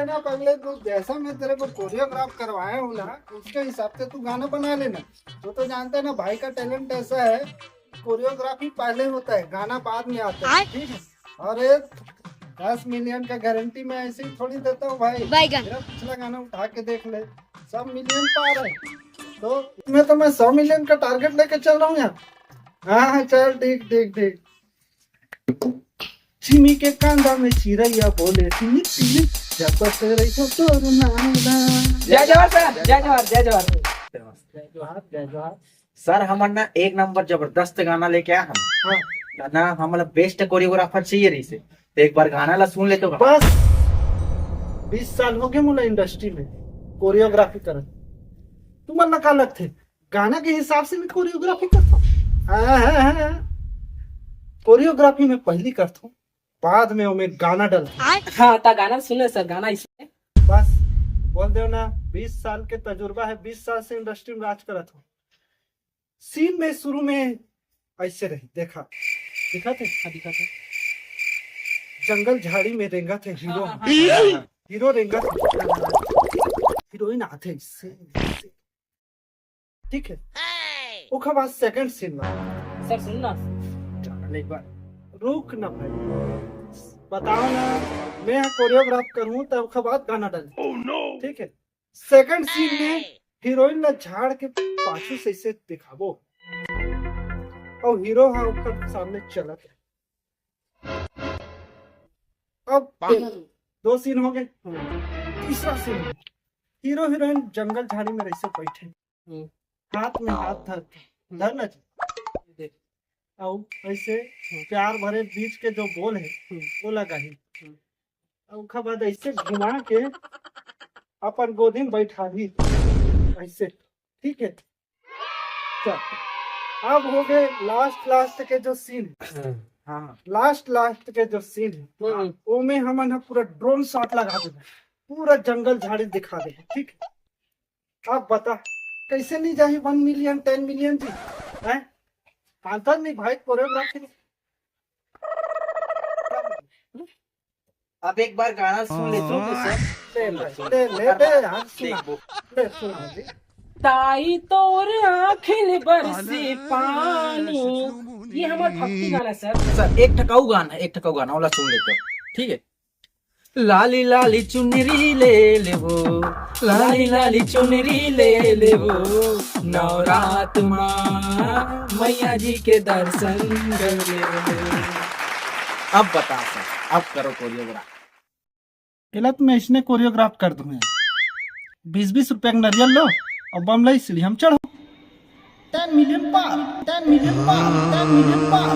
लेना पगले, तू जैसा मैं तेरे को कोरियोग्राफ करवाया हूँ ना उसके हिसाब से तू गाना बना लेना। तो जानता है ना भाई का टैलेंट ऐसा है, कोरियोग्राफी पहले होता है, गाना बाद में आता है। ठीक है, अरे 10 मिलियन का गारंटी मैं ऐसे ही थोड़ी देता हूँ भाई। मेरा पिछला गाना उठा के देख ले, सब मिलियन पार है। तो इसमें तो मैं 100 मिलियन का टारगेट लेके चल रहा हूँ यार। हाँ चल ठीक ठीक ठीक। चिमी के कांदा में चिरैया बोले टिनिक टिनिक, जब तेरे को तोर नाला। जय जवाहर सर, जय जवाहर, जय जवाहर, जय जोहार जय जोहार। सर हमर ना एक नंबर जबरदस्त गाना लेके आया हम। हाँ ना हमारा बेस्ट कोरियोग्राफर चाहिए रही से, तो एक बार गाना ला सुन ले तो बस 20 साल हो गए मुला इंडस्ट्री में कोरियोग्राफी करत। तुम अल्लाह का अलग थे, गाना के हिसाब से मैं कोरियोग्राफी करता हूँ। कोरियोग्राफी में पहली करता हूँ, बाद में वो मैं गाना डलता हूँ। हाँ ता गाना सुने सर, गाना इसमें बस बोल दो ना, 20 साल के तजुर्बा है, 20 साल से इंडस्ट्री में राज करत हूँ। सीन में शुरू में ऐसे रही, देखा दिखा थे, दिखा था। जंगल झाड़ी में रेंगा थे हीरो। हीरो रेंगा थे, हीरोइन आते इससे। ठीक है, उसके बाद सेकंड सीन में सर सुन ना, एक बार रुक ना भाई, बताओ ना, मैं कोरियोग्राफ करूं तब उसके बाद गाना डाल। ठीक है, सेकंड सीन में हीरोइन ना झाड़ के पाछू से इसे दिखाबो और हीरो हाँ ऊपर सामने चलत है। अब 2 सीन हो गए। तीसरा सीन में हीरो हीरोइन जंगल झाड़ी में ऐसे बैठे, हाथ में हाथ धर ना देख, और ऐसे प्यार भरे बीच के जो बोल है वो लगा ही, उसके बाद ऐसे घुमा के अपन गोदी में बैठा ही ऐसे। ठीक है, चल अब हो गए लास्ट के जो सीन। हाँ लास्ट के जो सीन है वो में हमन पूरा ड्रोन शॉट लगा देना, पूरा जंगल झाड़ी दिखा दे। ठीक है, अब बता कैसे नहीं जाही 1 मिलियन 10 मिलियन जी है? आता नहीं भाई कोरियोग्राफी। अब एक बार गाना सुन ले तो ले हाँ सुना जी। ताई तोर आँखिन बरसे पानी, ये हमारा भक्ति गाना है सर। सर एक ठकाऊ गाना वाला सुन लेते हो। ठीक है, लाली लाली चुनरी ले ले वो, लाली लाली चुनरी ले ले वो, नवरात माँ मैया जी के दर्शन कर ले। अब बता सर, अब करो कोरियोग्राफ। गलत में इसने कोरियोग्राफ कर दूं यार। 20-20 रुपए का नारियल लो और बम लाई सीढ़ी हम चढ़ो। 10 मिलियन पार, 10 मिलियन पार, 10 मिलियन पार।